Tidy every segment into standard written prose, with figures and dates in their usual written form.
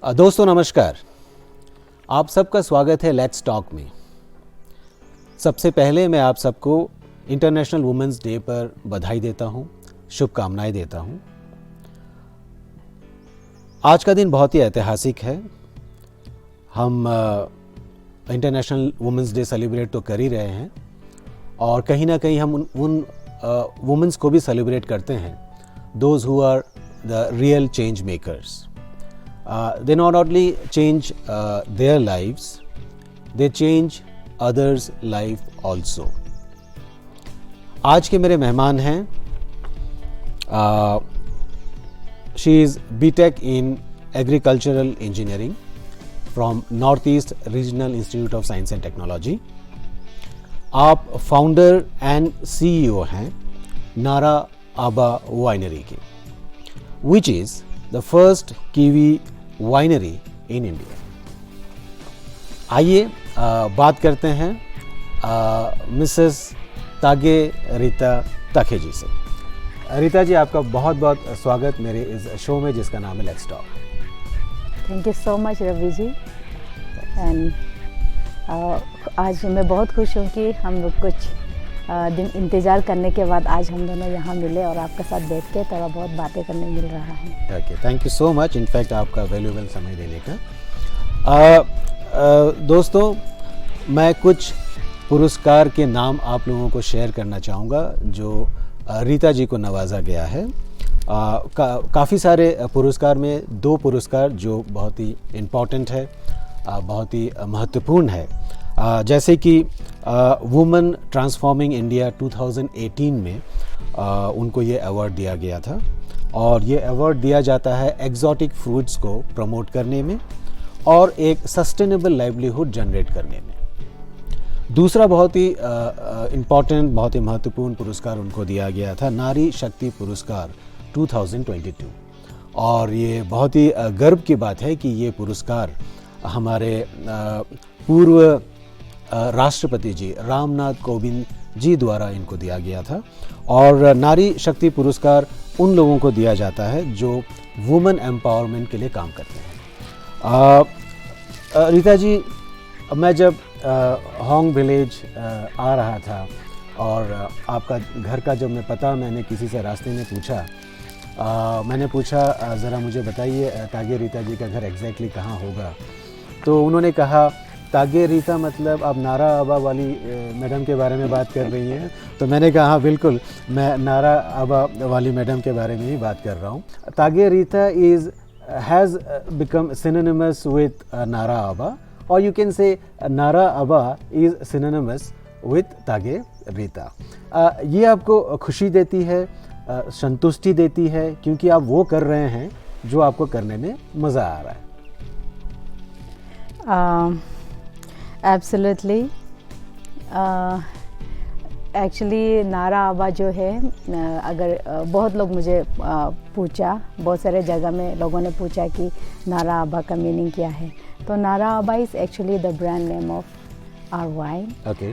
दोस्तों नमस्कार, आप सबका स्वागत है लेट्स टॉक में। सबसे पहले मैं आप सबको इंटरनेशनल वुमेंस डे पर बधाई देता हूं, शुभकामनाएं देता हूं। आज का दिन बहुत ही ऐतिहासिक है। हम इंटरनेशनल वुमेंस डे सेलिब्रेट तो कर ही रहे हैं और कहीं ना कहीं हम उन वुमेंस को भी सेलिब्रेट करते हैं, those who are the real change makers. They not only change their lives, they change others' life also. आज के मेरे मेहमान हैं, she is BTech in Agricultural Engineering from Northeast Regional Institute of Science and Technology. आप founder and CEO हैं नारा आबा winery के, which is the first Kiwi winery in India. आइए बात करते हैं मिसेस तागे रीता तखे जी से। रीता जी, आपका बहुत बहुत स्वागत मेरे इस शो में जिसका नाम है let's talk. Thank you so much Ravi ji. And आज मैं बहुत खुश हूँ कि हम लोग कुछ दिन इंतज़ार करने के बाद आज हम दोनों यहाँ मिले और आपके साथ बैठ के थोड़ा बहुत बातें करने मिल रहा है। Okay, thank you so much in fact आपका वैल्यूएबल समय देने का। दोस्तों, मैं कुछ पुरस्कार के नाम आप लोगों को शेयर करना चाहूँगा जो रीता जी को नवाजा गया है। काफ़ी सारे पुरस्कार में दो पुरस्कार जो बहुत ही इम्पॉर्टेंट है, बहुत ही महत्वपूर्ण है, जैसे कि वुमेन ट्रांसफॉर्मिंग इंडिया 2018 में उनको ये अवार्ड दिया गया था और ये अवार्ड दिया जाता है एक्जॉटिक फ्रूट्स को प्रमोट करने में और एक सस्टेनेबल लाइवलीहुड जनरेट करने में। दूसरा बहुत ही इम्पॉर्टेंट, बहुत ही महत्वपूर्ण पुरस्कार उनको दिया गया था नारी शक्ति पुरस्कार 2022 और ये बहुत ही गर्व की बात है कि ये पुरस्कार हमारे पूर्व राष्ट्रपति जी रामनाथ कोविंद जी द्वारा इनको दिया गया था। और नारी शक्ति पुरस्कार उन लोगों को दिया जाता है जो वुमेन एम्पावरमेंट के लिए काम करते हैं। रीता जी, मैं जब होंग विलेज आ रहा था और आपका घर का जब मैं पता मैंने किसी से रास्ते में पूछा, मैंने पूछा ज़रा मुझे बताइए तागे रीता जी का घर एग्जैक्टली कहाँ होगा, तो उन्होंने कहा तागे रीता मतलब आप नारा आबा वाली मैडम के बारे में बात कर रही हैं। तो मैंने कहा हाँ बिल्कुल, मैं नारा आबा वाली मैडम के बारे में ही बात कर रहा हूँ। Tage Rita has become synonymous with Naara Aaba और you can say Naara Aaba is synonymous with Tage Rita. ये आपको खुशी देती है, संतुष्टि देती है क्योंकि आप वो कर रहे हैं जो आपको करने में मज़ा आ रहा है। एब्सोल्युटली। एक्चुअली नारा आबा जो है, अगर बहुत लोग मुझे पूछा, बहुत सारे जगह में लोगों ने पूछा कि नारा आबा का मीनिंग क्या है, तो Naara Aaba is actually the brand name of our wine. Okay.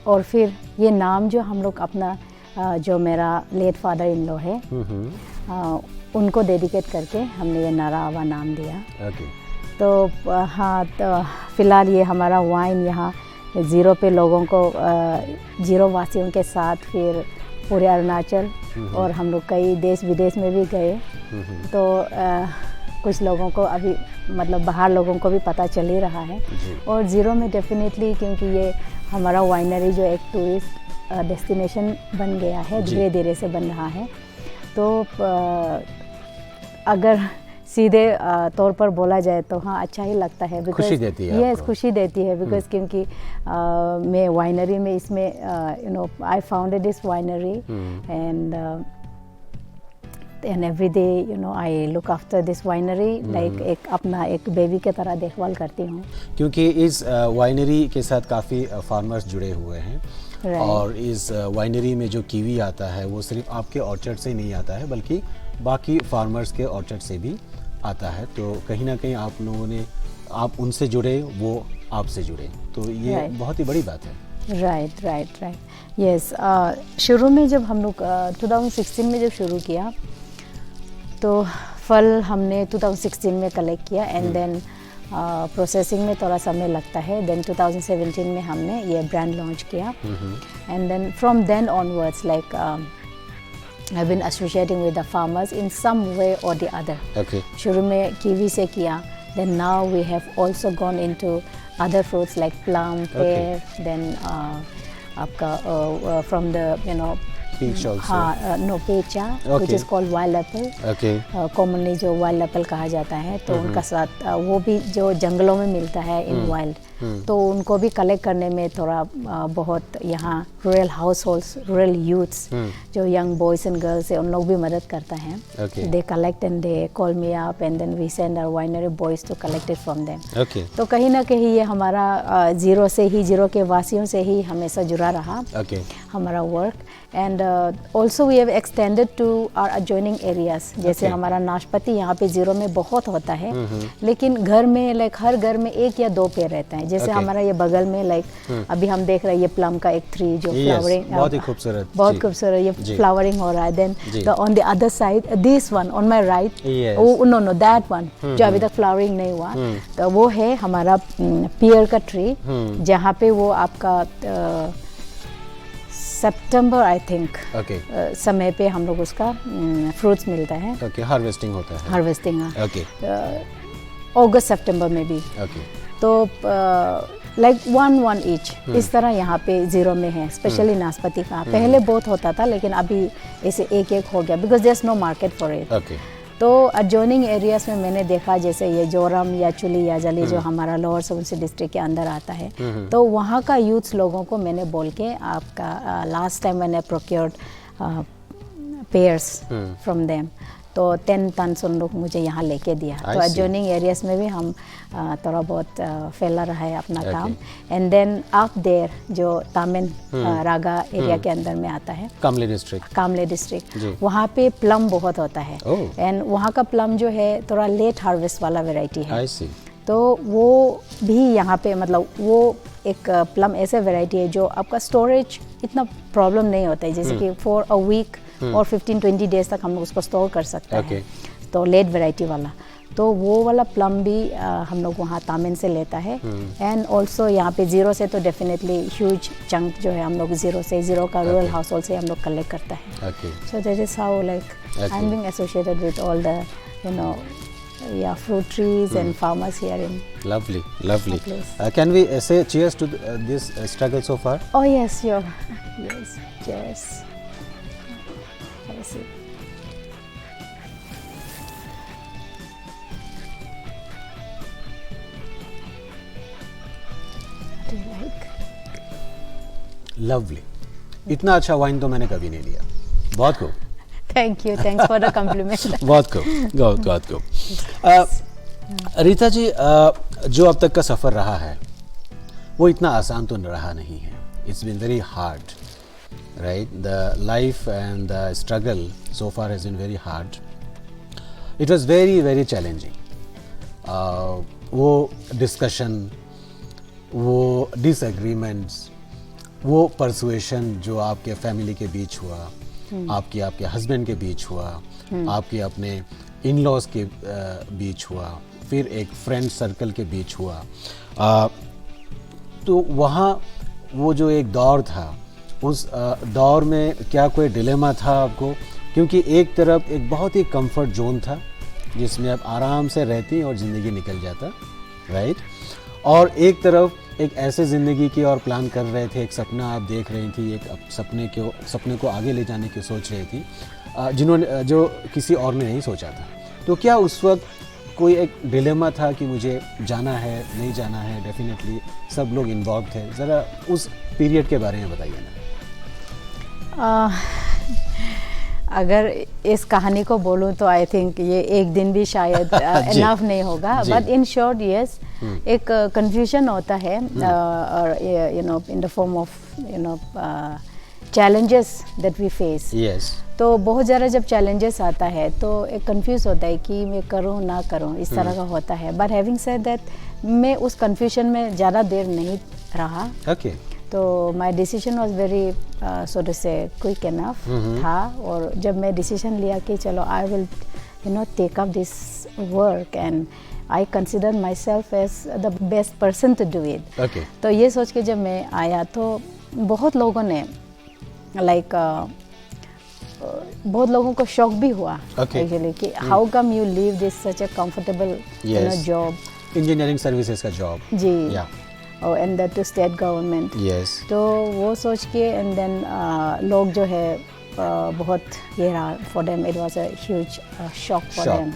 और फिर ये नाम जो हम लोग अपना जो मेरा लेट फादर इन लॉ है उनको डेडिकेट करके हमने ये नारा आबा नाम दिया। ओके। तो हाँ, तो फ़िलहाल ये हमारा वाइन यहाँ ज़ीरो पे लोगों को, ज़ीरो वासियों के साथ फिर पूरे अरुणाचल और हम लोग कई देश विदेश में भी गए, तो कुछ लोगों को अभी मतलब बाहर लोगों को भी पता चल ही रहा है। और ज़ीरो में डेफिनेटली, क्योंकि ये हमारा वाइनरी जो एक टूरिस्ट डेस्टिनेशन बन गया है, धीरे धीरे से बन रहा है, तो अगर सीधे तौर पर बोला जाए तो हाँ अच्छा ही लगता है। खुशी देती है। यस, खुशी देती है बिकॉज क्योंकि मैं वाइनरी में इसमें I founded this winery and every day I look after this winery like एक अपना एक बेबी के तरह देखभाल करती हूँ। क्योंकि इस वाइनरी के साथ काफ़ी फार्मर्स जुड़े हुए हैं और इस वाइनरी में जो कीवी आता है वो सिर्फ आपके ऑर्चर्ड से ही नहीं आता है बल्कि बाकी फार्मर्स के ऑर्चर्ड से भी आता है। तो कहीं ना कहीं आप लोगों ने, आप उनसे जुड़े, वो आपसे जुड़े, तो ये बहुत ही बड़ी बात है। Right yes. शुरू में जब हम लोग 2016 में जब शुरू किया तो फल हमने 2016 में कलेक्ट किया एंड देन प्रोसेसिंग में थोड़ा समय लगता है. देन 2017 में हमने ये ब्रांड लॉन्च किया and then from then onwards like I've been associating with the farmers in some way or the other. Okay. शुरू में कीवी से किया, then now we have also gone into other fruits like plum, pear, then आपका from the peach also. हाँ, no pecha, which is called wild apple. Okay. Commonly जो wild apple कहा जाता है, तो उनका साथ वो भी जो जंगलों में मिलता है in wild, तो उनको भी कलेक्ट करने में थोड़ा बहुत यहाँ rural households, rural youths जो यंग बॉयज एंड गर्ल्स है, उन लोग भी मदद करता है. They collect and they call me up and then we send our winery boys to collect it from them. तो कहीं ना कहीं ये हमारा जीरो से ही, जीरो के वासियों से ही हमेशा जुड़ा रहा हमारा work. And also we have extended to our adjoining areas. जैसे हमारा नाशपाती यहाँ पे जीरो में बहुत होता है, लेकिन घर में लाइक हर घर में एक या दो पेड़ रहते हैं. जैसे हमारा ये बगल में लाइक अभी हम देख रहे हैं ये प्लम का एक ट्री जो फ्लावरिंग, बहुत ही खूबसूरत, बहुत खूबसूरत ये फ्लावरिंग हो रहा है. Then on the other side this one on my right, no that one जो अभी तक फ्लावरिंग नहीं हुआ, तो वो है हमारा पियर का ट्री, जहाँ पे वो आपका सितंबर आई थिंक समय पे हम लोग उसका फ्रूट्स मिलता है. हार्वेस्टिंग होता है. हार्वेस्टिंग अगस्त सितंबर में भी. तो लाइक वन ईच इस तरह यहाँ पे जीरो में है, स्पेशली नाशपाती का. पहले बहुत होता था, लेकिन अभी ऐसे एक एक हो गया because there is no market for it. तो एडजॉइनिंग एरियाज में मैंने देखा जैसे ये जोरम या चुली या जली जो हमारा लोअर सुबनसिरी डिस्ट्रिक्ट के अंदर आता है, तो वहाँ का यूथ्स लोगों को मैंने बोल के आपका लास्ट टाइम मैंने प्रोक्योर्ड पेयर्स फ्रॉम देम, तो 10 टन उन लोग मुझे यहाँ लेके दिया. तो एडजॉइनिंग एरियाज में भी हम थोड़ा बहुत फैला रहा है अपना काम. एंड देन अप देयर जो तामिन रागा एरिया के अंदर में आता है, कामले डिस्ट्रिक्ट, वहाँ पे प्लम बहुत होता है. एंड वहाँ का प्लम जो है थोड़ा लेट हार्वेस्ट वाला वेराइटी है. तो वो भी यहाँ पे मतलब वो एक प्लम ऐसे वेराइटी है जो आपका स्टोरेज इतना प्रॉब्लम नहीं होता है, जैसे कि फॉर अ वीक और 15-20 डेज तक हम लोग उसको स्टोर कर सकते हैं. तो लेट वेराइटी वाला, तो वो वाला प्लम भी हम लोग वहाँ तामिन से लेता है. एंड ऑल्सो यहाँ पे जीरो से तो डेफिनेटली ह्यूज चंक जो है हम लोग जीरो का रूरल हाउस होल्ड से हम लोग कलेक्ट करता है. So that is how like I am being associated with all the fruit trees and farmers here in lovely can we say cheers to this struggle so far? Oh yes, sure. Yes, cheers. Have a seat. What do you like? Lovely. इतना अच्छा wine तो मैंने कभी नहीं लिया. बहुत खूब. Thank you. Thanks for the compliment. बहुत खूब. रीता जी, जो अब तक का सफ़र रहा है वो इतना आसान तो रहा नहीं है. It's been very hard, right? The life and the struggle so far has been very hard. It was very challenging. वो डिस्कशन, वो डिसएग्रीमेंट्स, वो परसुएशन जो आपके फैमिली के बीच हुआ, आपके हस्बैंड के बीच हुआ, आपके अपने इन लॉज के बीच हुआ, फिर एक फ्रेंड सर्कल के बीच हुआ, तो वहाँ वो जो एक दौर था, उस दौर में क्या कोई डिलेमा था आपको? क्योंकि एक तरफ एक बहुत ही कंफर्ट जोन था जिसमें आप आराम से रहती और ज़िंदगी निकल जाता, राइट? और एक तरफ एक ऐसे ज़िंदगी की और प्लान कर रहे थे, एक सपना आप देख रही थी, एक सपने को आगे ले जाने की सोच रही थी, जो किसी और ने नहीं सोचा था. तो क्या उस वक्त कोई एक डिलेमा था कि मुझे जाना है, नहीं जाना है? डेफिनेटली सब लोग इन्वॉल्व थे. ज़रा उस पीरियड के बारे में बताइए ना. अगर इस कहानी को बोलूं तो आई थिंक ये एक दिन भी शायद इनफ नहीं होगा. बट इन शॉर्ट यस, एक कंफ्यूजन होता है और in the form of challenges that we face. Yes. तो बहुत ज़्यादा जब challenges आता है तो एक confuse होता है कि मैं करूँ ना करूँ, इस तरह का होता है. But having said that, मैं उस confusion में ज़्यादा देर नहीं रहा. Okay. तो my decision was very so to say quick enough था. और जब मैं decision लिया कि चलो I will take up this work, and I consider myself as the best person to do it. Okay. तो ये सोच के जब मैं आया तो बहुत लोगों ने बहुत लोगों को शॉक भी हुआ एक्चुअली कि how come you leave this such a comfortable job, engineering services का जॉब जी, and that too state government. Yes, तो वो सोच के एंड देन लोग जो है बहुत ये रहा for them, it was a huge shock for them.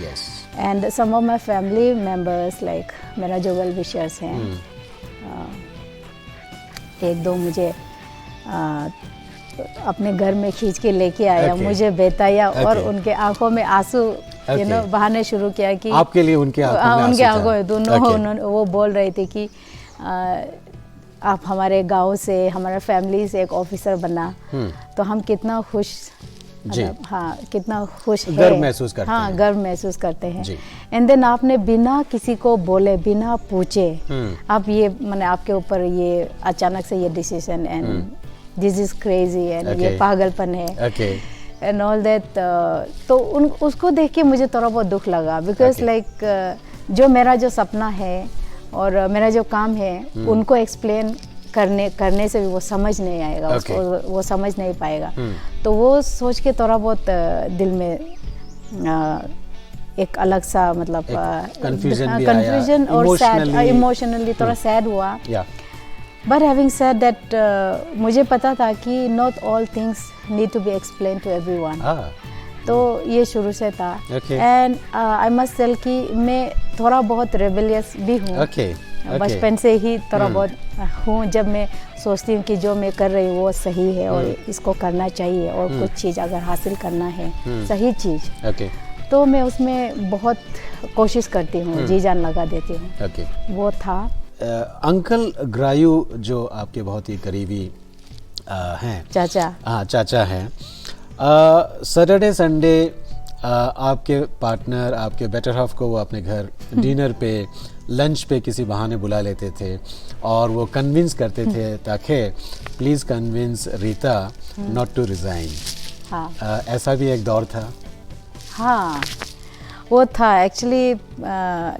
Yes, and some of my family members like मेरा जो वेल विशर्स हैं, एक दो मुझे अपने घर में खींच के लेके आया, मुझे बेताया और उनके आंखों में आंसू बहाने शुरू किया कि आपके लिए उनके आंखों में दोनों वो बोल रहे थे कि आप हमारे गांव से, हमारे फैमिली से एक ऑफिसर बना तो हम कितना खुश, हाँ कितना खुश है, गर्व महसूस करते हैं। हाँ गर्व महसूस करते हैं। एंड देन आपने बिना किसी को बोले, बिना पूछे आप ये मैंने आपके ऊपर ये अचानक से ये decision, and this is crazy, and ये पागलपन है एंड ऑल दैट। तो उसको देख के मुझे थोड़ा बहुत दुख लगा, बिकॉज लाइक जो मेरा जो सपना है और मेरा जो काम है उनको एक्सप्लेन करने से भी वो समझ नहीं आएगा, उसको वो समझ नहीं पाएगा। तो वो सोच के थोड़ा बहुत दिल में एक अलग सा मतलब कंफ्यूजन और सैड, इमोशनली थोड़ा सैड हुआ। बट हैविंग सेड दैट मुझे पता था कि not all things need to be explain to everyone, तो ये शुरू से था। एंड आई मस्ट टेल कि मैं थोड़ा बहुत रेबेलियस भी हूँ, बचपन से ही थोड़ा बहुत हूँ। जब मैं सोचती हूँ कि जो मैं कर रही हूँ वो सही है और इसको करना चाहिए, और कुछ चीज़ अगर हासिल करना है सही चीज़, तो मैं उसमें बहुत कोशिश करती हूँ, जी जान लगा देती हूँ। वो था अंकल ग्रायू जो आपके बहुत ही करीबी हैं, चाचा, हाँ चाचा हैं। सैटरडे संडे आपके पार्टनर, आपके बेटर हाफ को वो अपने घर डिनर पे, लंच पे किसी बहाने बुला लेते थे और वो कन्विंस करते थे ताकि please convince Rita not to resign. हाँ, ऐसा भी एक दौर था। हाँ वो था एक्चुअली।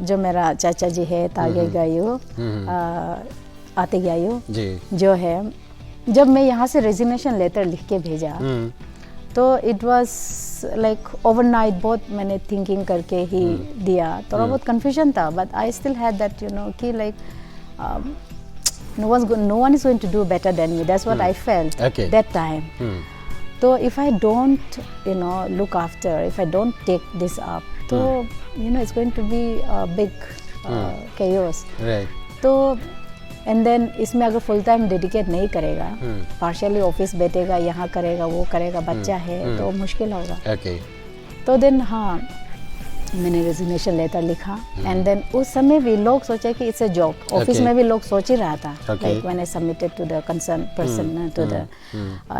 जो मेरा चाचा जी है तागे गायू, आते गायू जो है, जब मैं यहाँ से रेजिग्नेशन लेटर लिख के भेजा तो इट वाज लाइक ओवरनाइट, बहुत मैंने थिंकिंग करके ही दिया। थोड़ा बहुत कंफ्यूजन था, but I still had that you know कि like no one is going to do better than me. That's what I felt that time. So if I don't look after, if I don't take this up, so it's going to be a big chaos. Right. तो and then इसमें अगर full time dedicate नहीं करेगा, partially office बैठेगा, यहाँ करेगा, वो करेगा, बच्चा है तो मुश्किल होगा। तो देन हाँ मैंने रेजिग्नेशन लेटर लिखा, एंड देन उस समय भी लोग सोचे कि इट्स अ जॉब, ऑफिस में भी लोग सोच ही रहा था, like when I submitted to the concern person to the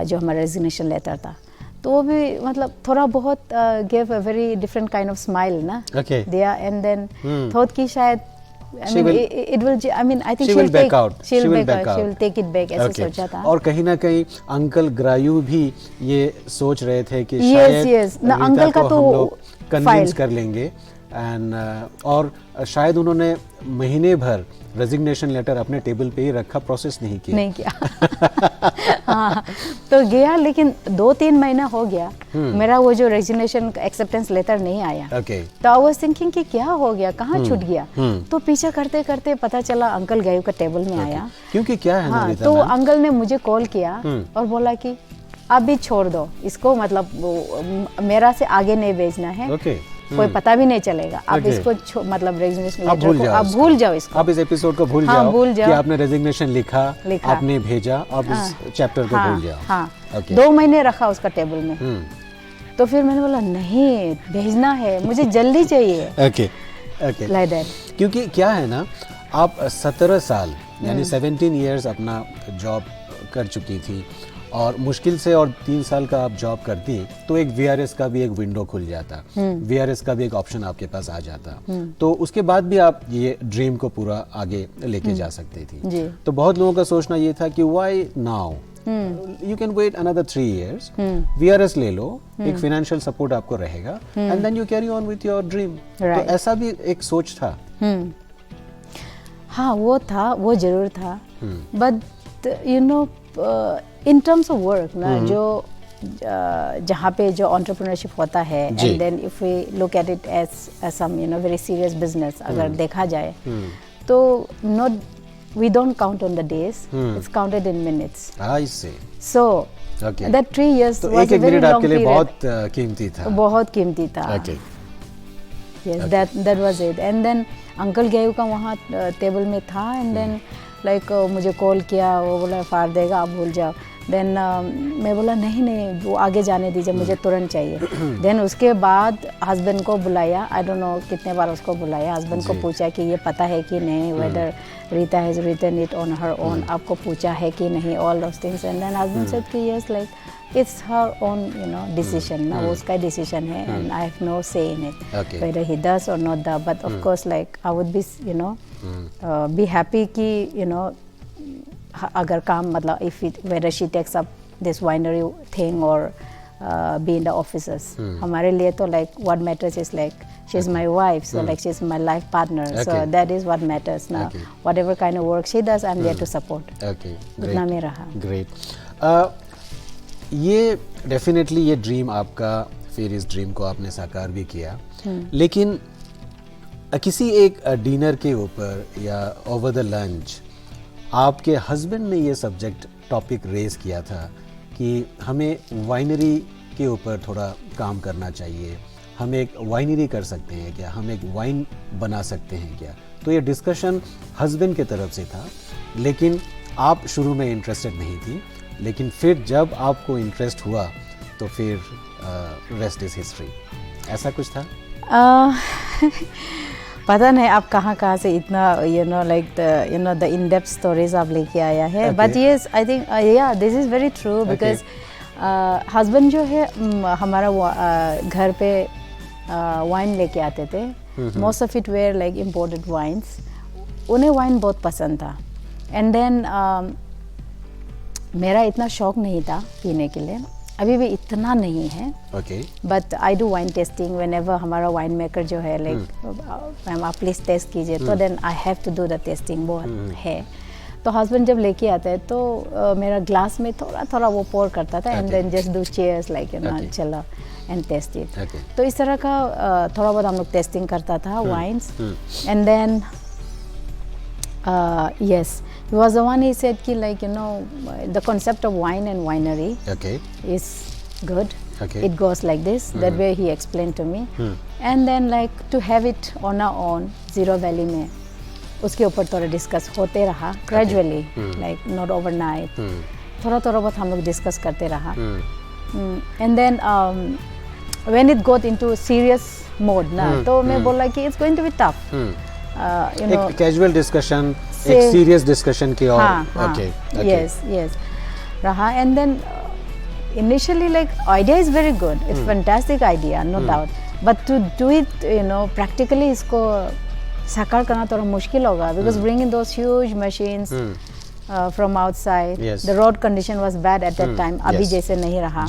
जो हमारा रेजिग्नेशन लेटर था, तो वो भी मतलब थोड़ा बहुत give a very different kind of smile ना दिया, एंड देन थॉट कि शायद I mean, I think she will back out. She will take it back. ऐसे सोचा था। और कहीं ना कहीं अंकल ग्रायू भी ये सोच रहे थे कि शायद ना अंकल का तो हम लोग कन्विंस कर लेंगे, एंड और शायद उन्होंने महीने भर रेजिग्नेशन लेटर अपने टेबल पे ही रखा, प्रोसेस नहीं किया। हाँ, तो गया, लेकिन 2-3 महीना हो गया मेरा वो जो रेजिग्नेशन एक्सेप्टेंस लेटर नहीं आया। तो आई वाज थिंकिंग कि क्या हो गया, कहाँ छूट गया। तो पीछे करते करते पता चला अंकल गायू का टेबल में आया। क्योंकि क्या है हाँ, तो अंकल ने मुझे कॉल किया और बोला कि अभी छोड़ दो इसको, मतलब मेरा से आगे नहीं भेजना है, कोई पता भी नहीं चलेगा, आप इसको मतलब रेजिग्नेशन लेटर को आप भूल जाओ, इसको आप इस एपिसोड को भूल जाओ कि आपने रेजिग्नेशन लिखा, आपने भेजा, और इस चैप्टर को भूल जाओ। हाँ, 2 महीने रखा उसका टेबल में। तो फिर मैंने बोला नहीं, भेजना है, मुझे जल्दी चाहिए। Like that. क्योंकि क्या है ना, आप 17 साल यानी 17 इयर्स अपना जॉब कर चुकी थी, और मुश्किल से और 3 साल का आप जॉब करती तो एक VRS का भी एक विंडो खुल जाता, VRS का भी एक ऑप्शन आपके पास आ जाता, तो उसके बाद भी आप ये ड्रीम को पूरा आगे लेके जा सकती थी। तो बहुत लोगों का सोचना ये था कि why now, you can wait another 3 years, VRS ले लो, एक फाइनेंशियल सपोर्ट आपको रहेगा, and then you carry on with your dream. तो ऐसा भी एक सोच था। हाँ, वो था, वो जरूर था, but you know in terms of work ना, जो जहाँ पे जो एंटरप्रेन्योरशिप होता है, and then if we look at it as some you know very serious business, अगर देखा जाए तो not, we don't count on the days, it's counted in minutes. I see. So that 3 years तो was a very long आपके लिए period. बहुत कीमती था। बहुत कीमती था। Okay. Yes, that was it. And then uncle गेहू का वहाँ टेबल में था, and then like मुझे कॉल किया, वो बोला फाड़ देगा, आप भूल जाओ। देन मैं बोला नहीं नहीं, वो आगे जाने दीजिए, मुझे तुरंत चाहिए। देन उसके बाद हस्बैंड को बुलाया, आई डोंट नो कितने बार उसको बुलाया, हस्बैंड को पूछा कि ये पता है कि नहीं, whether Rita has written it on her own, आपको पूछा है कि नहीं, all those things. And then husband said कि yes, like it's her own you know decision ना, वो उसका डिसीजन है, and I have no say in it whether he does और not the, but of course like I would be you know be happy कि you know अगर काम मतलब if it whether she takes up this winery thing or be in the offices, हमारे लिए तो like what matters is like she's my wife, so like she's my life partner, so that is what matters now. Whatever kind of work she does, I'm there to support. Okay, उतना में रहा। Great. ये definitely ये dream आपका, फिर इस dream को आपने साकार भी किया, लेकिन किसी एक डिनर के ऊपर या ओवर द लंच आपके हस्बैंड ने ये सब्जेक्ट टॉपिक रेज किया था कि हमें वाइनरी के ऊपर थोड़ा काम करना चाहिए, हम एक वाइनरी कर सकते हैं क्या, हम एक वाइन बना सकते हैं क्या। तो ये डिस्कशन हस्बैंड के तरफ से था, लेकिन आप शुरू में इंटरेस्टेड नहीं थी, लेकिन फिर जब आपको इंटरेस्ट हुआ तो फिर रेस्ट इज हिस्ट्री, ऐसा कुछ था? पता नहीं आप कहाँ से इतना you know like the you know the in depth stories आप लेके आया है, but yes I think yeah this is very true, because husband जो है हमारा घर पे वाइन लेके आते थे, most of it were like imported wines, उन्हें वाइन बहुत पसंद था, एंड देन मेरा इतना शौक नहीं था पीने के लिए, अभी भी इतना नहीं है, but I do wine tasting whenever हमारा वाइन मेकर जो है लाइक मैम आप प्लीज़ टेस्ट कीजिए, तो then I have to do the tasting, वो है। तो हस्बैंड जब लेके आते हैं तो मेरा ग्लास में थोड़ा थोड़ा वो पोर करता था, and then just do cheers like you know चलो एंड टेस्ट इट। तो इस तरह का थोड़ा बहुत हम लोग टेस्टिंग करता था wines, and then yes, he was the one, he said ki like you know the concept of wine and winery is good, it goes like this, that way he explained to me, and then like to have it on our own Zero Valley में उसके ऊपर थोड़ा discuss होते रहा gradually, like not overnight, थोड़ा बहुत हम लोग डिस्कस करते रहा, and then when it got into serious mode ना, तो मैं बोला कि it's going to be tough, you know, एक कैजुअल डिस्कशन, एक सीरियस डिस्कशन की और yes रहा, and then initially like idea is very good, it's fantastic idea, no doubt, but to do it you know practically इसको साकार करना थोड़ा मुश्किल होगा, because bringing those huge machines from outside, the road condition was bad at that time, अभी जैसे नहीं रहा,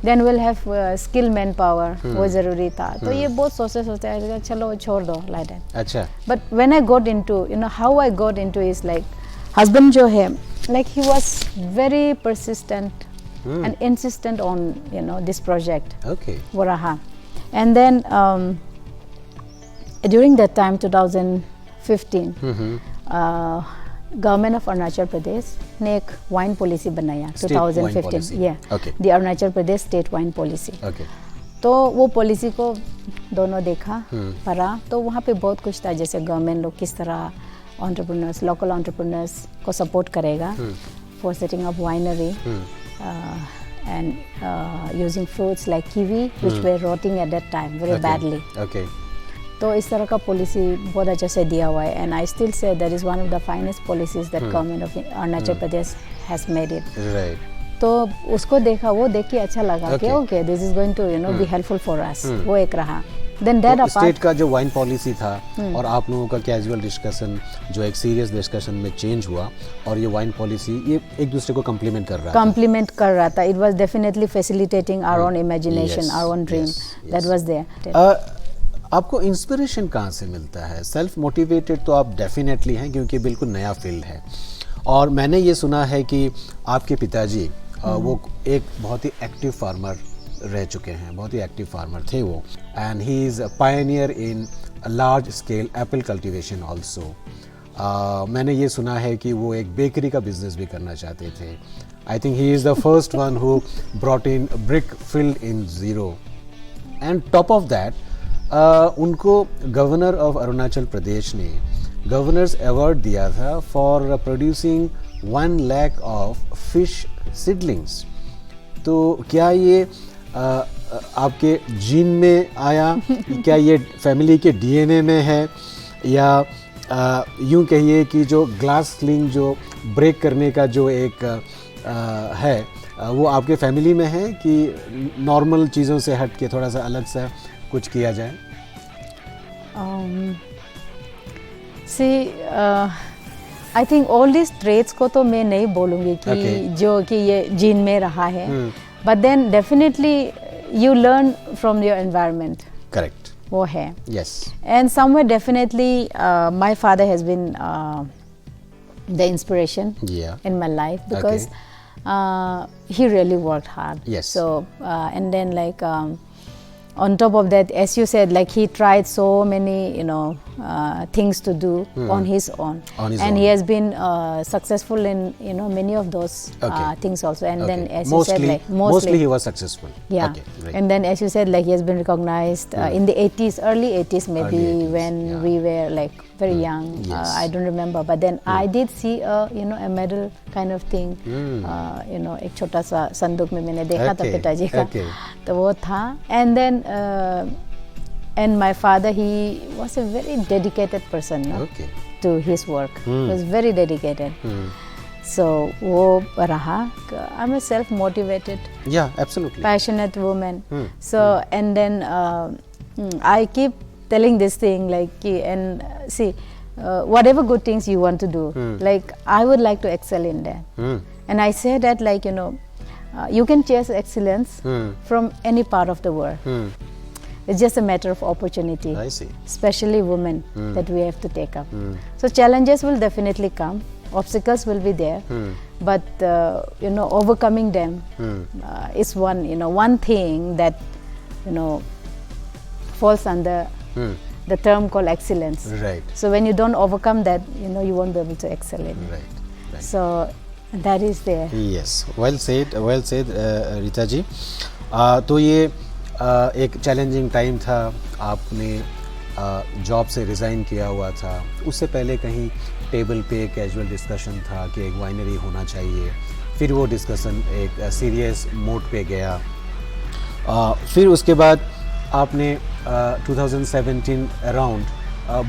then we'll have skill manpower, वो जरूरी था, तो ये बहुत सोचते चलो छोड़ दो like that। अच्छा। But when I got into you know how I got into is like husband जो है like he was very persistent and insistent on you know this project, वो रहा, and then during that time 2015 government of Arunachal Pradesh ने एक wine policy बनाया 2015, the Arunachal Pradesh state wine policy. तो वो policy को दोनों देखा, पढ़ा, तो वहाँ पे बहुत कुछ था, जैसे गवर्नमेंट लोग किस तरह एंटरप्रेन्योर्स, लोकल एंटरप्रेन्योर्स को सपोर्ट करेगा for setting up winery and using fruits like kiwi which were rotting at that time very badly. तो इस तरह का पॉलिसी बहुत अच्छा से दिया हुआ है, and I still say that is one of the finest policies that government of Arunachal Pradesh has made it. तो उसको देखा, वो देख के अच्छा लगा कि okay this is going to you know be helpful for us, वो एक रहा। Then that तो apart, स्टेट का जो वाइन पॉलिसी था और आप लोगों का कैजुअल डिस्कशन जो एक सीरियस डिस्कशन में चेंज हुआ, और ये वाइन पॉलिसी ये एक दूसरे को कम्प्लीमेंट कर रहा था। compliment कर रहा था. It was definitely facilitating our own imagination, Yes, our own dream. yes, That yes. was there. आपको इंस्पिरेशन कहाँ से मिलता है? सेल्फ मोटिवेटेड तो आप डेफिनेटली हैं क्योंकि बिल्कुल नया फील्ड है, और मैंने ये सुना है कि आपके पिताजी वो एक बहुत ही एक्टिव फार्मर रह चुके हैं, बहुत ही एक्टिव फार्मर थे वो, and he is a Pioneer in large scale Apple cultivation also. मैंने ये सुना है कि वो एक बेकरी का बिजनेस भी करना चाहते थे। I think he is the first one who brought in brick filled in zero, and top of that उनको गवर्नर ऑफ अरुणाचल प्रदेश ने गवर्नर्स अवार्ड दिया था for producing 1 lakh of fish seedlings. तो क्या ये आपके जीन में आया, क्या ये फैमिली के डीएनए में है, या यूं कहिए कि जो ग्लास स्लिंग जो ब्रेक करने का जो एक है वो आपके फैमिली में है कि नॉर्मल चीज़ों से हट के थोड़ा सा अलग सा कुछ किया जाए? I think all this trades को तो मैं नहीं बोलूँगी कि Okay. जो कि ये जीन में रहा है, but then definitely you learn from your environment, correct, वो है. Yes, And somewhere definitely my father has been the inspiration या, in my life because he really worked hard. Yes. So and then like on top of that, as you said, like he tried so many things to do on his own. On his and own. he has been successful in many of those Okay. things also. And then Okay. as mostly, you said, like mostly he was successful. yeah. Okay, right. And then as you said, like he has been recognized in the 80s, early 80s maybe, Early 80s, when yeah. we were like very young. Yes. I don't remember, but then I did see a medal kind of thing. एक छोटा सा संदूक में मैंने देखा था Okay, पिताजी का, okay. तो वो था. And then and my father, he was a very dedicated person, no? Okay. to his work. He was very dedicated. So वो रहा. I'm a self-motivated, Yeah, absolutely. passionate woman. So and then I keep telling this thing like and see whatever good things you want to do, like I would like to excel in that. And I say that like you can chase excellence from any part of the world. It's just a matter of opportunity, I see. especially women, that we have to take up. So challenges will definitely come, obstacles will be there, but overcoming them is one thing that falls under the term called excellence. Right. So when you don't overcome that, you won't be able to excel in it. Right. Right. So that is there. Yes, well said, Rita ji. तो ये एक challenging time था, आपने job से resign किया हुआ था, उससे पहले कहीं टेबल पे कैजुअल डिस्कशन था कि एक वाइनरी होना चाहिए, फिर वो डिस्कशन एक सीरियस मोड पे गया, फिर उसके बाद आपने 2017 अराउंड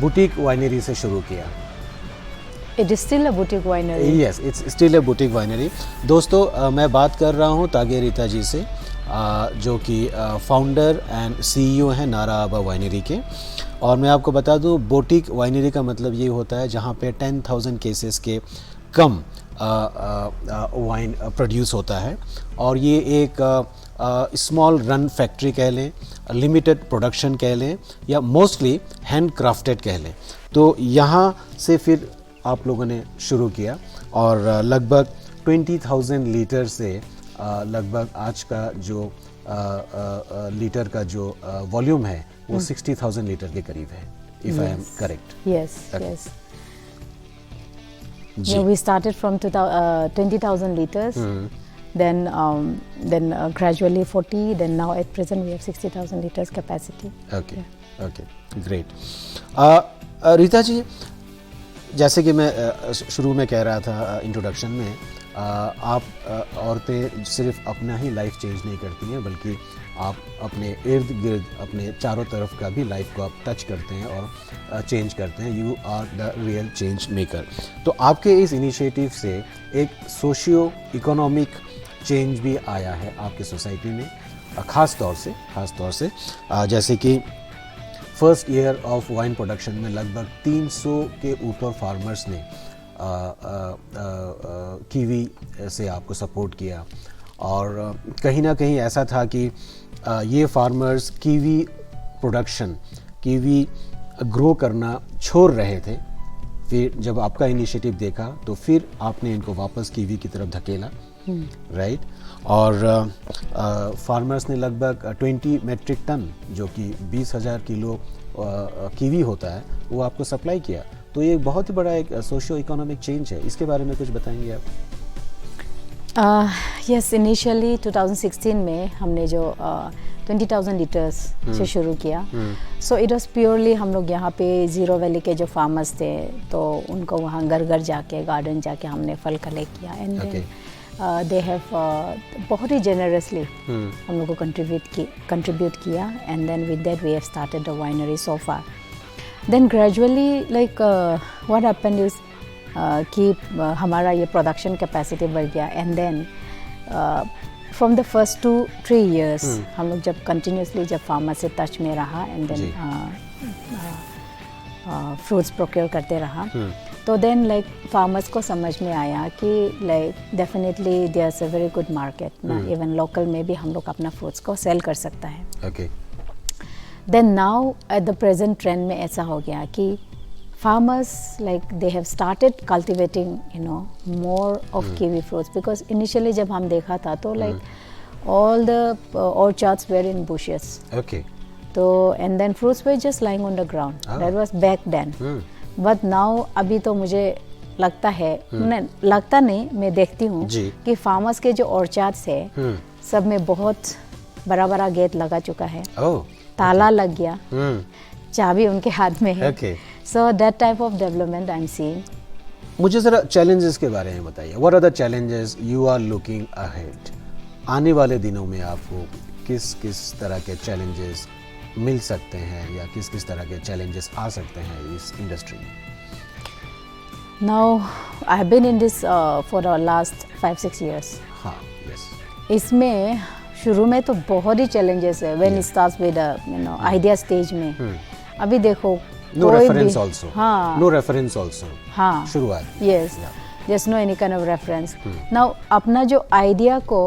बुटीक वाइनरी से शुरू किया. It is still a boutique winery. Yes, it's still a boutique winery. दोस्तों मैं बात कर रहा हूँ तागे रीता जी से, जो कि फाउंडर एंड सीईओ हैं नारा आबा वाइनरी के. और मैं आपको बता दूँ, बुटीक वाइनरी का मतलब ये होता है जहाँ पे 10,000 केसेस के कम वाइन प्रोड्यूस होता है, और ये एक स्मॉल रन फैक्ट्री कह लें, लिमिटेड प्रोडक्शन कह लें, या मोस्टली हैंड क्राफ्टेड कह लें. तो यहाँ से फिर आप लोगों ने शुरू किया, और लगभग 20,000 लीटर से लगभग आज का जो लीटर का जो वॉल्यूम है वो 60,000 लीटर के करीब है, if I am correct. Yes, Okay. yes. जी. Yeah, we started from 20,000 liters, then gradually 40, then now at present we have 60,000 liters capacity. Okay okay, great. Rita ji, जैसे कि मैं शुरू में कह रहा था इंट्रोडक्शन में, आप औरतें सिर्फ अपना ही लाइफ चेंज नहीं करती हैं, बल्कि आप अपने इर्द गिर्द अपने चारों तरफ का भी लाइफ को आप टच करते हैं और चेंज करते हैं. You are the real change maker. तो आपके इस इनिशिएटिव से एक सोशियो इकोनॉमिक चेंज भी आया है आपकी सोसाइटी में, ख़ास तौर से जैसे कि first year of wine production में लगभग 300 के ऊपर फार्मर्स ने कीवी से आपको सपोर्ट किया, और कहीं ना कहीं ऐसा था कि ये farmers kiwi production, kiwi grow करना छोड़ रहे थे। फिर जब आपका इनिशिएटिव देखा तो फिर आपने इनको वापस कीवी की तरफ धकेला, राइट। और फार्मर्स ने लगभग 20 मेट्रिक टन, जो कि 20,000 किलो कीवी होता है, वो आपको सप्लाई किया। तो ये बहुत ही बड़ा एक सोशियो इकोनॉमिक चेंज है, इसके बारे में कुछ बताएंगे आप? यस, इनिशियली 2016 में हमने जो 20,000 लीटर्स से शुरू किया। सो इट वाज प्योरली हम लोग यहाँ पे ज़ीरो वैली के जो फार्मर्स थे, तो उनको वहाँ घर घर जाके, गार्डन जाके हमने फल कलेक्ट किया, एंड दे हैव बहुत ही जेनरसली हम लोग को कंट्रीब्यूट किया, and then with that we have started the winery so far. Then gradually like what happened is कि हमारा ये प्रोडक्शन कैपेसिटी बढ़ गया, and then from the first 2-3 years हम लोग जब कंटिन्यूसली जब फार्मर से टच में रहा, एंड देन फ्रूट्स प्रोक्योर करते रहा, तो देन लाइक फार्मर्स को समझ में आया कि like definitely there is a very good market ना, इवन लोकल में भी हम लोग अपना फ्रूट्स को सेल कर सकता है। Okay. Then now at the present trend में ऐसा हो गया कि farmers like they have started cultivating more of kiwi fruits, because initially जब हम देखा था तो like all the orchards were in bushes. Okay. तो and then fruits were just lying on the ground. That was back then. But now अभी तो मुझे लगता है, लगता नहीं, मैं देखती हूँ कि farmers के जो orchards है सब में बहुत बड़ा बड़ा गेट लगा चुका है, ताला लग गया, चाबी उनके हाथ में है। So that type of development I'm seeing. मुझे ज़रा challenges के बारे में बताइए। What are the challenges you are looking ahead? आने वाले दिनों में आपको किस किस तरह के challenges मिल सकते हैं, या किस किस तरह के challenges आ सकते हैं इस इंडस्ट्री में? Now I've been in this for the last 5-6 years. हाँ, yes. इसमें शुरू में तो बहुत ही challenges है when it starts with idea stage में। अभी देखो, No reference also. हाँ. No reference also. हाँ. शुरुआत. Yes. There's no any kind of reference. Now अपना जो idea को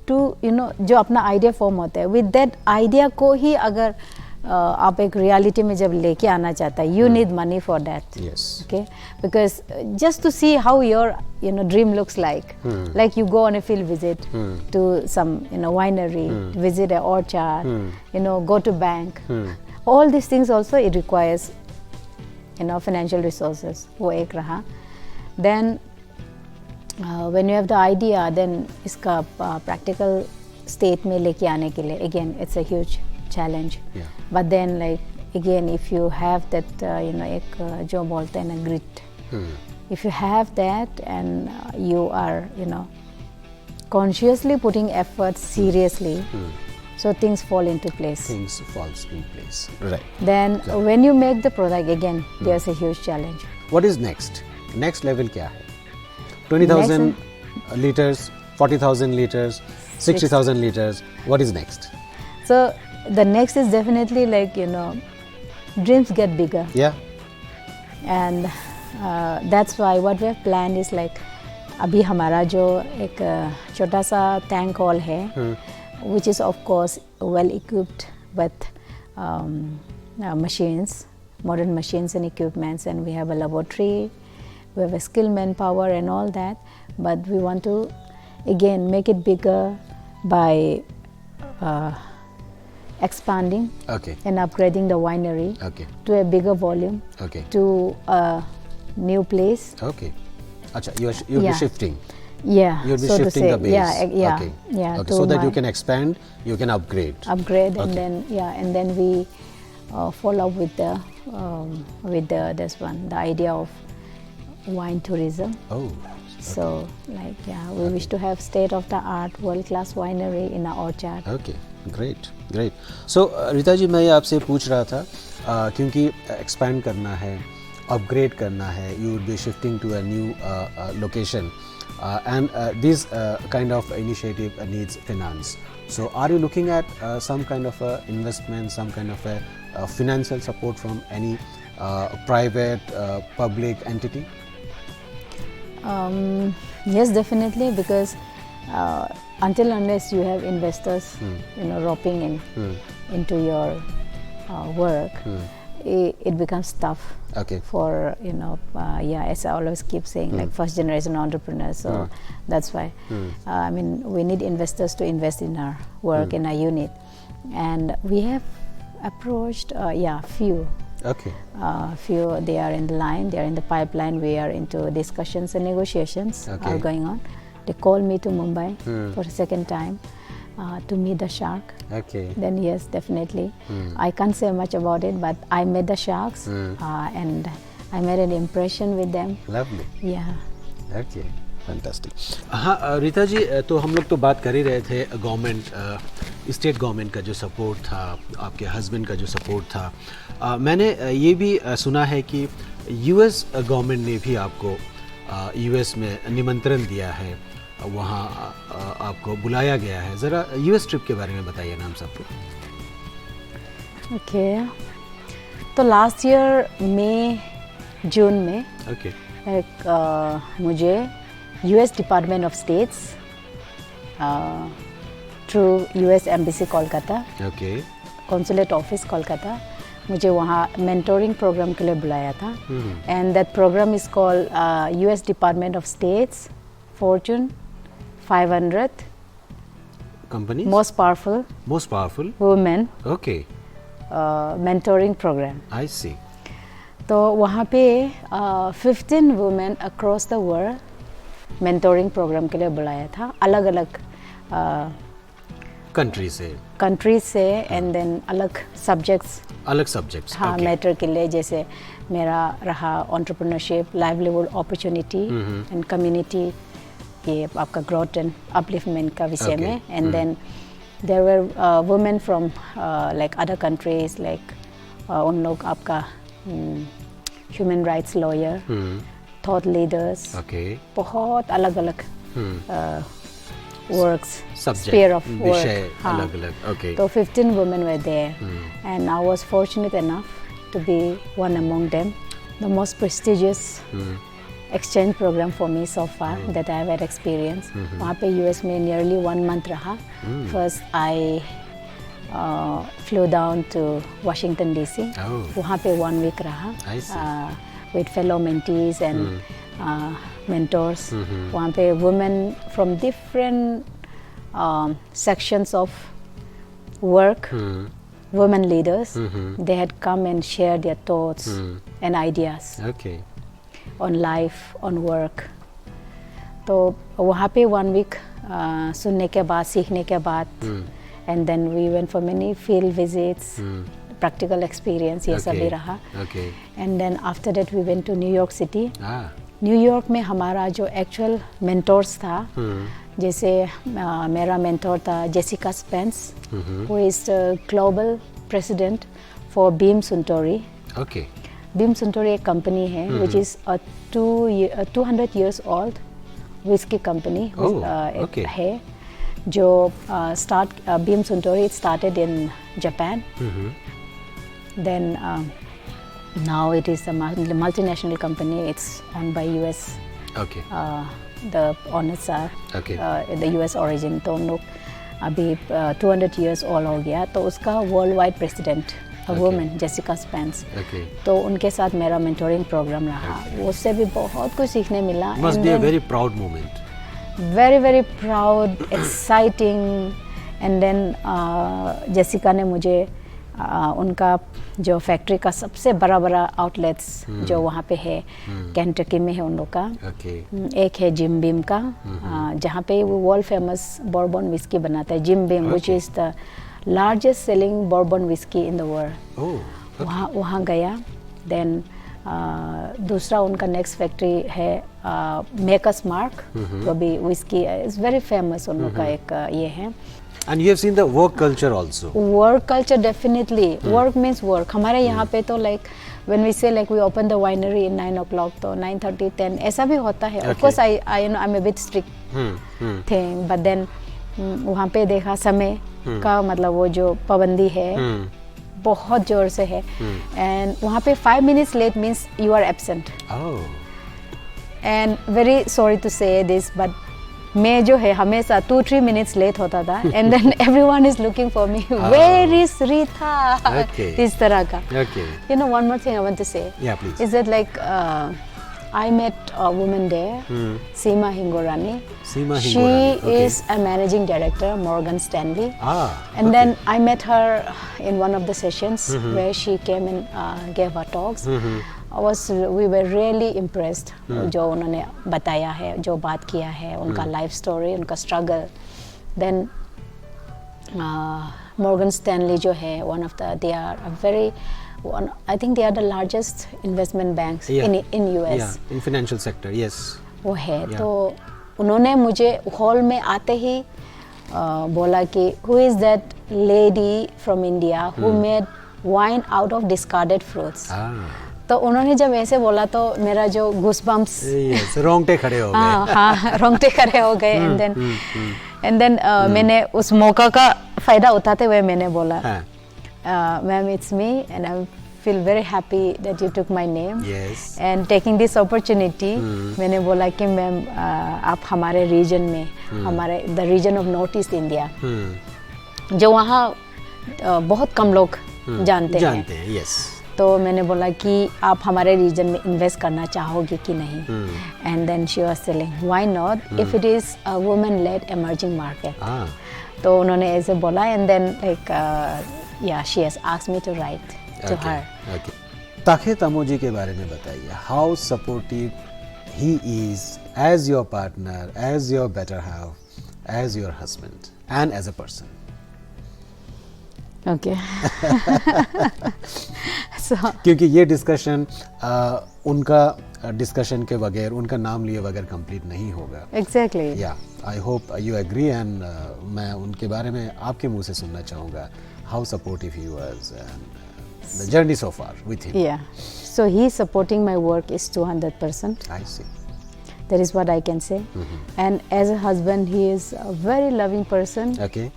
जो अपना idea form होता है, with that idea को ही अगर आप एक reality में जब लेके आना चाहता है, you need money for that. Yes. Okay? Because just to see how your dream looks like you go on a field visit to some winery, visit an orchard, go to bank. All these things also it requires financial resources, वो एक रहा। Then when you have the idea, then इसका practical state में लेके आने के लिए again it's a huge challenge. Yeah. But then like again if you have that एक जो बोलते हैं ना grit, if you have that and you are consciously putting effort seriously, so things fall into place. Things falls in place. Right. Then when you make the product again, there's a huge challenge. What is next? Next level क्या है? 20,000 liters, 40,000 liters, 60,000 liters. What is next? So the next is definitely like dreams get bigger. Yeah. And that's why what we have planned is like अभी हमारा जो एक छोटा सा tank hall है, which is of course well equipped with machines, modern machines and equipments, and we have a laboratory, we have a skilled manpower and all that, but we want to again make it bigger by expanding and upgrading the winery to a bigger volume, to a new place. Acha, you'll be shifting. Yeah, you'll be so shifting the base. Yeah. So that you can expand, you can upgrade. And then we follow up with the this one, the idea of wine tourism. So we wish to have state of the art, world class winery in our orchard. Okay, great. So Rita ji, मैं आपसे पूछ रहा था क्योंकि expand करना है, upgrade करना है, you would be shifting to a new location. And this kind of initiative needs finance. So are you looking at some kind of a investment, some kind of a financial support from any private, public entity? Yes, definitely, because until unless you have investors, roping into your work, it becomes tough. Okay. For as I always keep saying, like first generation entrepreneurs. So that's why we need investors to invest in our work, in our unit, and we have approached few. Okay. Few, they are in the line, they are in the pipeline. We are into discussions and negotiations are going on. They called me to Mumbai for a second time to meet the shark. Okay. Then yes, definitely. I can't say much about it, but I met the sharks and I made an impression with them. Lovely. Yeah. Okay. Fantastic. हाँ रीता जी, तो हम लोग तो बात कर ही रहे थे government, state government का जो सपोर्ट था, आपके हस्बैंड का जो सपोर्ट था। मैंने ये भी सुना है कि यूएस गवर्नमेंट ने भी आपको यूएस में निमंत्रण दिया है, वहाँ आपको बुलाया गया है। ज़रा यूएस ट्रिप के बारे में बताइए ना हम सबको। ओके, तो लास्ट ईयर मई जून में मुझे US department of states through US embassy Kolkata, consulate office Kolkata, मुझे वहाँ मेंटोरिंग प्रोग्राम के लिए बुलाया था। And that program is called US department of states fortune 500 companies most powerful women mentoring program. I see. तो वहाँ पे 15 women across the world mentoring program के लिए बुलाया था, अलग अलग कंट्री से एंड देन अलग सब्जेक्ट्स हाँ मैटर के लिए, जैसे मेरा रहा entrepreneurship, livelihood opportunity and community, ये आपका ग्रोथ एंड अपलिफ्टमेंट का विषय में। And then there were women from like other countries, like उन लोग आपका human rights lawyer, thought leaders, बहुत अलग अलग वर्क्स, स्फीयर ऑफ वर्क, हाँ। तो 15 women were there and I was fortunate enough to be one among them. The most prestigious exchange program for me so far that I have had experience. वहाँ पे US में nearly 1 month रहा. First I flew down to Washington DC. वहाँ पे 1 week रहा with fellow mentees and mentors. वहाँ पे women from different sections of work, women leaders, they had come and shared their thoughts and ideas on life, on work. तो वहाँ पे 1 week सुनने के बाद, सीखने के बाद, and then we went for many field visits, practical experience, ये सभी रहा। And then after that we went to New York City. New York में हमारा जो एक्चुअल मेंटोर्स था, जैसे मेरा मेंटोर था Jessica Spence, who is global president for Beam Suntory. Beam Suntory एक कंपनी है which is 200 years old whisky company है, जो start Beam Suntory started in Japan, then now it is a multinational company. It's owned by US. The owners are the US origin. तो उन लोग अभी 200 years old हो गया, तो उसका world wide president women Jessica Spence. तो उनके साथ मेरा मेंटोरिंग प्रोग्राम रहा, उससे भी बहुत कुछ सीखने मिला। Must be a very proud moment. Very proud, exciting. And then Jessica ने मुझे उनका जो फैक्ट्री का सबसे बड़ा आउटलेट्स जो वहाँ पे है, केंटकी में है उन लोग का। एक है जिम बीम का, जहाँ पे वो वर्ल्ड फेमस बॉर्बन विस्की बनाता है, gym beam, which is the largest selling Bourbon whisky in the world. वहाँ गया। देन दूसरा उनका नेक्स्ट फैक्ट्री है मेकर्स मार्क, वो भी विस्की इज़ वेरी फेमस, उन लोग का एक ये है। And you have seen the work culture also. Work culture, definitely. Work means work. हमारे यहाँ पे तो like when we say like we open the winery in 9 o'clock, तो 9:30, 10 ऐसा भी होता है. Of course, I'm a bit strict thing, but then वहाँ पे देखा समय का मतलब वो जो पाबंदी है बहुत जोर से है एंड वहाँ पे 5 minutes late means you are absent and very sorry to say this but मैं जो है हमेशा 2-3 minutes लेट होता था and then everyone is looking for me where is Rita इस तरह का you know one more thing I want to say is that like I met a woman there, Seema Hingorani. She is a managing director, Morgan Stanley. And then I met her in one of the sessions where she came and gave her talks. We were really impressed. जो उन्होंने बताया है, जो बात किया है, उनका life story, उनका struggle. Then Morgan Stanley जो है, they are a very I think they are the largest investment banks in US. Yeah, in financial sector, yes. वो है तो उन्होंने मुझे हॉल में आते ही बोला कि who is that lady from India who made wine out of discarded fruits. तो उन्होंने जब ऐसे बोला तो मेरा जो गूसबम्प्स रोंगटे खड़े हो गए. हाँ रोंगटे खड़े हो गए एंड देन मैंने उस मौका का फायदा उठाते हुए मैंने बोला Ma'am, it's me, and I feel very happy that you took my name. Yes. And taking this opportunity, मैंने बोला कि मैम आप हमारे रीजन में हमारे the region of North East India, जो वहाँ बहुत कम लोग जानते हैं. Yes. तो मैंने बोला कि आप हमारे रीजन में इन्वेस्ट करना चाहोगे कि नहीं. And then she was telling, why not? If it is a woman-led emerging market. तो उन्होंने ऐसे बोला and then like yeah, she has asked me to write to her. Okay. ताखे तमोजी के बारे में बताइए. How supportive he is as your partner, as your better half, as your husband, and as a person. Okay. So. क्योंकि ये discussion उनका discussion के बगैर उनका नाम लिए बगैर कंप्लीट नहीं होगा. Exactly. Yeah, I hope you agree and मैं उनके बारे में आपके मुंह से सुनना चाहूँगा. How supportive he was and the journey so far with him. Yeah, so he supporting my work is 200%. I see. That is what I can say. And as a husband, he is a very loving person. Okay.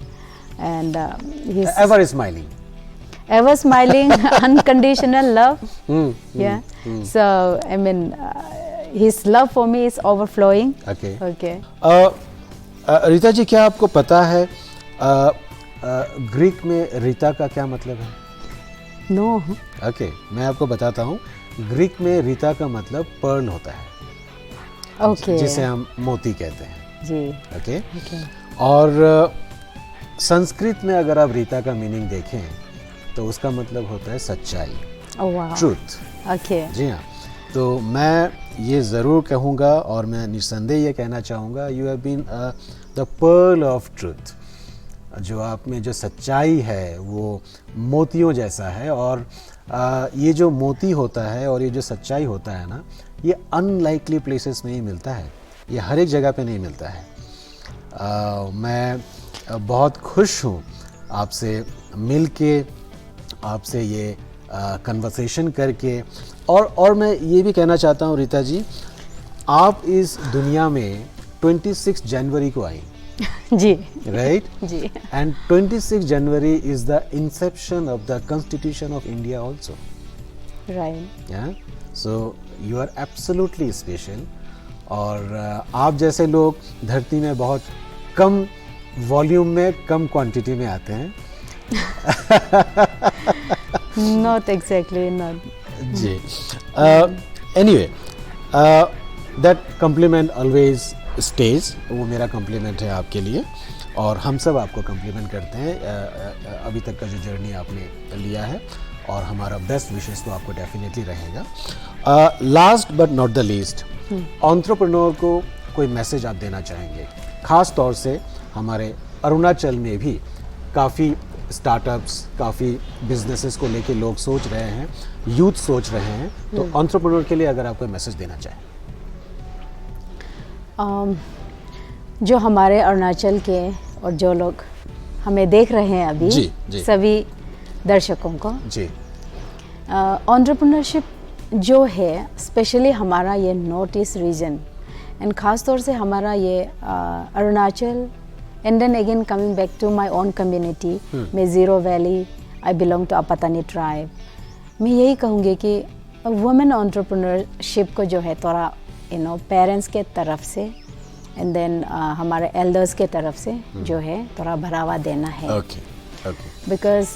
And he's ever smiling. Ever smiling, unconditional love. Yeah. So I mean, his love for me is overflowing. Okay. Okay. Rita ji, क्या आपको पता है Greek में रीता का क्या मतलब है? No. Okay, मैं आपको बताता हूँ. ग्रीक में रीता का मतलब पर्ल होता है. ओके. जिसे हम मोती कहते हैं. जी. ओके. और संस्कृत में अगर आप रीता का मीनिंग देखें तो उसका मतलब होता है सच्चाई. ट्रूथ. ओके. जी हाँ. तो मैं ये ज़रूर कहूँगा और मैं निस्संदेह ये कहना चाहूँगा, you have been the pearl of truth. जो आप में जो सच्चाई है वो मोतियों जैसा है. और ये जो मोती होता है और ये जो सच्चाई होता है ना, ये अनलाइकली प्लेसेस में ही मिलता है. ये हर एक जगह पे नहीं मिलता है. मैं बहुत खुश हूँ आपसे मिल के, आपसे ये कन्वर्सेशन करके. और मैं ये भी कहना चाहता हूँ रीता जी, आप इस दुनिया में 26 जनवरी को आई. जी. Right? Ji. And 26 January is the inception of the Constitution of India also. Right. Yeah. So you are absolutely special. और आप जैसे लोग धरती में बहुत कम वॉल्यूम में, कम क्वांटिटी में आते हैं. Not exactly, not. जी. Anyway, that compliment always stage, वो मेरा कम्प्लीमेंट है आपके लिए. और हम सब आपको कम्प्लीमेंट करते हैं अभी तक का जो जर्नी आपने लिया है. और हमारा बेस्ट विशेस तो आपको डेफिनेटली रहेगा. Last but not the least, entrepreneur को कोई मैसेज आप देना चाहेंगे? ख़ास तौर से हमारे अरुणाचल में भी काफ़ी स्टार्टअप्स, काफ़ी बिजनेसेस को लेके लोग सोच रहे हैं, यूथ सोच रहे हैं. तो एंटरप्रेन्योर के लिए अगर आप कोई मैसेज देना चाहें. जो हमारे अरुणाचल के और जो लोग हमें देख रहे हैं अभी, जी. सभी दर्शकों को जी. एंटरप्रेन्योरशिप जो है, स्पेशली हमारा ये नॉर्थ ईस्ट रीजन एंड ख़ास तौर से हमारा ये Arunachal And then again coming back to my own community, मैं Zero Valley, I belong to Apatani tribe. मैं यही कहूँगी कि वुमेन एंटरप्रेन्योरशिप को जो है थोड़ा पेरेंट्स के तरफ से एंड देन हमारे एल्डर्स के तरफ से जो है थोड़ा बढ़ावा देना है. Because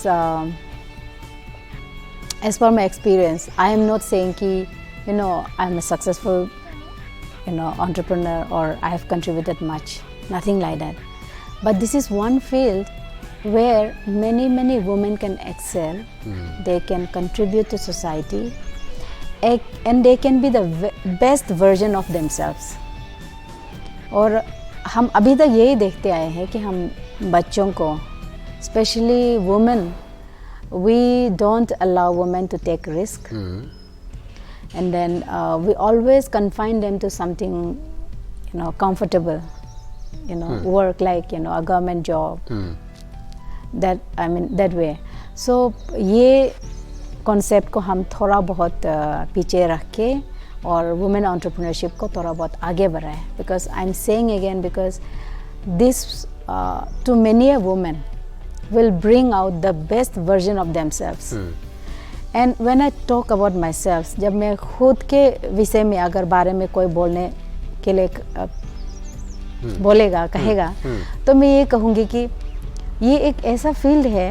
as per my experience I am not saying कि I am a successful entrepreneur or I have contributed much, nothing like that. But this is one field where many women can excel. They can contribute to society and they can be the best version of themselves. और हम अभी तक यही देखते आए हैं कि हम बच्चों को, especially women, we don't allow women to take risk. And then we always confine them to something comfortable, work like a government job. That way. So ये concept को हम थोड़ा बहुत पीछे रख के और women entrepreneurship को थोड़ा बहुत आगे बढ़ाए. Because I'm saying again, because this to many a women will bring out the best version of themselves. And when I talk about my self, जब मैं खुद के विषय में अगर बारे में कोई बोलने के लिए बोलेगा, कहेगा, तो मैं ये कहूँगी कि ये एक ऐसा फील्ड है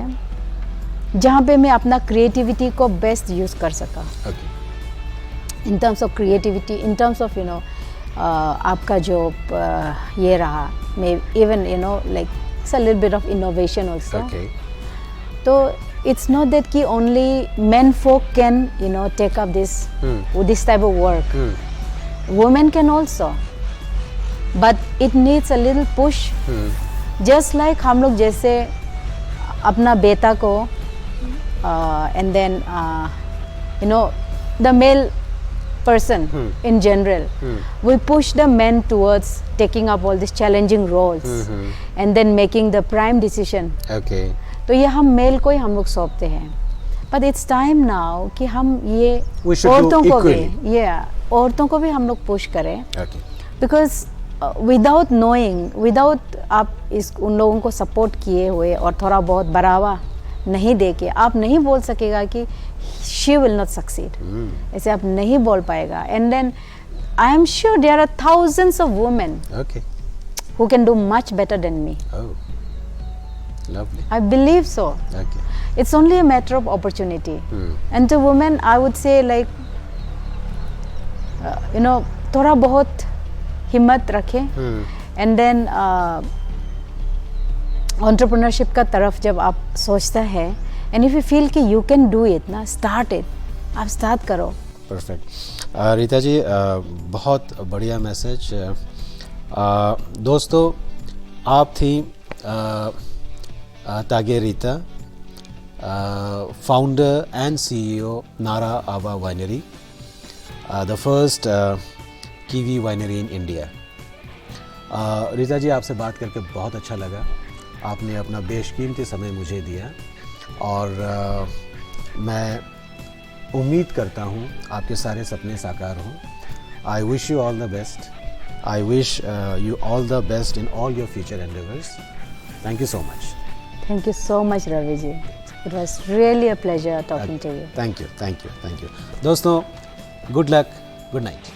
जहाँ पे मैं अपना क्रिएटिविटी को बेस्ट यूज़ कर सका. इन terms of creativity, in terms of आपका जो ये रहा, may even like it's a little bit of innovation also. तो it's not that ki only men folk can take up this type of work. Women can also, but it needs a little push. Just like हम लोग जैसे अपना बेटा को and then the male person in general, we push the men towards taking up all these challenging roles and then making the prime decision. तो ये हम mail को ही हम लोग सौंपते हैं. बट इट्स टाइम नाउ कि हम ये औरतों को भी हम लोग पुश करें. बिकॉज विदाउट नोइंग, विदाउट आप उन लोगों को सपोर्ट किए हुए और थोड़ा बहुत बढ़ावा नहीं दे के आप नहीं बोल सकेगा कि शी विल नॉट सक्सीड. ऐसे आप नहीं बोल पाएगा. And then I am sure there are thousands of women who can do much better than me. Lovely. I believe so. It's only a matter of opportunity. And to women, I would say like, थोड़ा बहुत हिम्मत रखें. And then entrepreneurship का तरफ जब आप सोचता है, and if you feel कि you can do it, ना, start it. आप start करो. Perfect. रीता जी, बहुत बढ़िया मैसेज. दोस्तों, आप थी तागे Rita, founder and CEO Nara Ava Winery, the first Kiwi winery in India. Rita ji, आपसे बात करके बहुत अच्छा लगा. आपने अपना बेशकीमती समय मुझे दिया और मैं उम्मीद करता हूँ आपके सारे सपने साकार हों. I wish you all the best. I wish you all the best in all your future endeavors. Thank you so much. Thank you so much, Ravi ji. It was really a pleasure talking to you. Thank you. दोस्तों, good luck, good night.